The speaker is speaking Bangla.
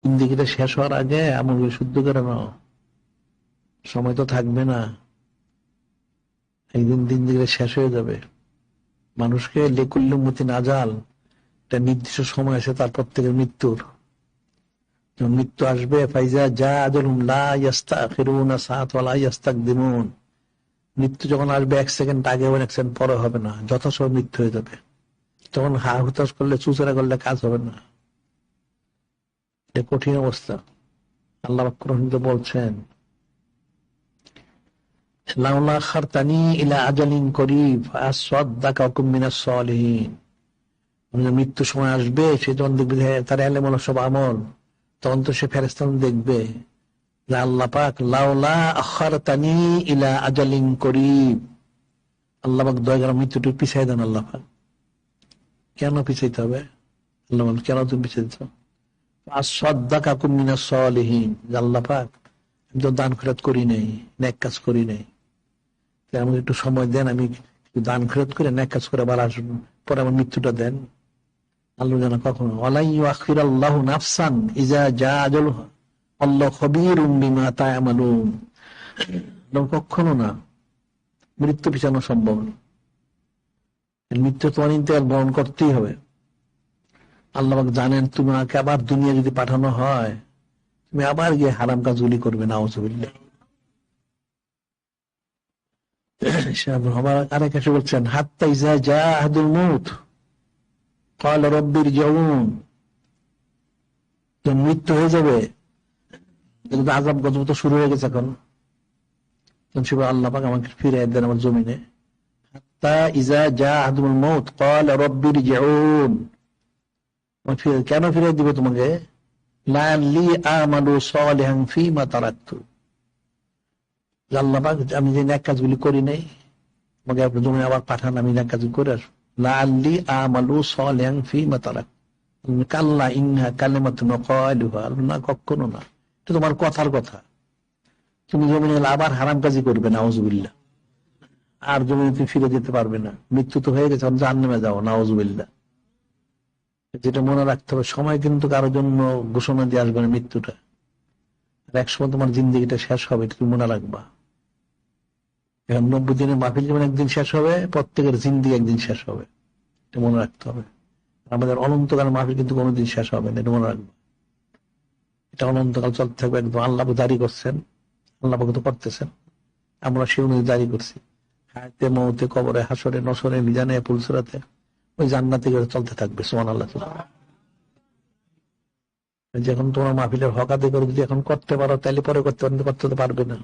জিন্দেগিটা শেষ হওয়ার আগে আমলগুলো শুদ্ধ করে নাও, সময় তো থাকবে না, একদিন জিন্দেগিটা শেষ হয়ে যাবে। মানুষকে লেকুল্লুমতি নাজাল, একটা নির্দিষ্ট সময় আছে তার প্রত্যেকের মৃত্যুর। যখন মৃত্যু আসবে, ফাইজা যা আজলুম লা ইস্তাখিরুনা সাআতান ওয়া লা ইস্তাকদিমুন, মৃত্যু যখন আসবে 1 সেকেন্ড আগে হবে, 1 সেকেন্ড পরে হবে না, যথাসময় মৃত্যু হয়ে যাবে। তখন হা হুতাশ করলে, চুচেরা করলে কাজ হবে না। এটা কঠিন অবস্থা। আল্লাহ পাক কোরআনে বলছেন, লাউলা আখারতানি ইলা আজালিন করিব ফাআসাদদাকা ওয়া কুম মিনাস সালিহিন। মৃত্যু সময় আসবে, সে যখন দেখবে তার এলেমল সব আমল, তখন তো সে ফেরেশতা দেখবে যে আল্লাহ পাক লাউলা আখারতানি ইলা আজালিন করিব, আল্লাহ পাক দয়া করে মৃত্যুটা পিছাই দেন। আল্লাহ পাক কেন পিছাইতে হবে? আল্লাহ বলেন, কেন তুমি পিছাই দিচ্ছ? ফাআসাদদাকা কুম মিনাস সালিহিন, আল্লাহ পাক আমি তো দান খয়রাত করি নাই, নেক কাজ করি নাই, আমাকে একটু সময় দেন, আমি দান খয়রাত করে নেক কাজ করে আবার আসবো, পরে আমার মৃত্যুটা দেন। আল্লাহ যেন কখনো ওয়ালা ইউআখিরাল্লাহু নাফসান ইযা জা আজালুহা আল্লাহু খবীরুম বিমা তা'মালুন। কখনো না, মৃত্যু পিছানো সম্ভব না। মৃত্যু তোমার ইন্তেকাল বরণ করতেই হবে। আল্লাহ পাক জানেন তোমাকে আবার দুনিয়া যদি পাঠানো হয়, তুমি আবার গিয়ে হারাম কাজগুলি করবে, নাউযুবিল্লাহ। আরেক এসে বলছেন, হাত্তা ইযা জা আহাদুল মউত ক্বালা রাব্বি ইরজিউন, মৃত্যু হয়ে যাবে, আযাব গজব তো শুরু হয়ে গেছে এখন, আল্লাহ পাক আমাকে ফিরিয়ে দেন আমার জমিনে। হাত্তা ইযা জা আহাদুল মউত ক্বালা রাব্বি ইরজিউন, কেন ফিরিয়ে দিবে তোমাকে? লাআল্লি আমালু সালিহান ফীমা তারাকতু, আল্লাহ পাক আমি যে নেক কাজগুলি করি নাই, আমাকে আপনার জমিনে আবার পাঠান, আমি নেক কাজ করে আসবো। লাআল্লি আমালু সালিহান ফীমা তারাকতু, কাল্লা ইন্নাহা কালিমাতুন ক্বালুহা, না কখনো না, এটা তোমার কথার কথা। তুমি জমিনে আবার হারাম কাজই করবে, নাউযুবিল্লাহ, আর জমিনে তুমি ফিরে যেতে পারবে না। মৃত্যু তো হয়ে গেছে, জাহান্নামে যাও, নাউযুবিল্লাহ। যেটা মনে রাখতে হবে, সময় কিন্তু কারোর জন্য ঘোষণা দিয়ে আসবে না মৃত্যুটা, আর একসময় তোমার জিন্দগিটা শেষ হবে, তুমি মনে রাখবা। এখন 90 দিনের মাহফিল যেমন একদিন শেষ হবে, প্রত্যেকের জিন্দেগি একদিন শেষ হবে, এটা মনে রাখতে হবে। আমাদের অনন্তকাল মাহফিল কিন্তু কোনোদিন শেষ হবে না, এটা মনে রাখবো। এটা অনন্তকাল চলতে থাকবে। একদম আল্লাহ জারি করছেন, আল্লাহ তো করতেছেন, আমরা সে অনুযায়ী জারি করছি। হায়াতে, মৌতে, কবরে, হাসরে, নসরে, মিজানে, পুলসরাতে, ওই জান্নাতে চলতে থাকবে। সুবহানাল্লাহ। যখন তোমার মাহফিলের হক আদায় করে যদি এখন করতে পারো, তাহলে পরে করতে পারবে না।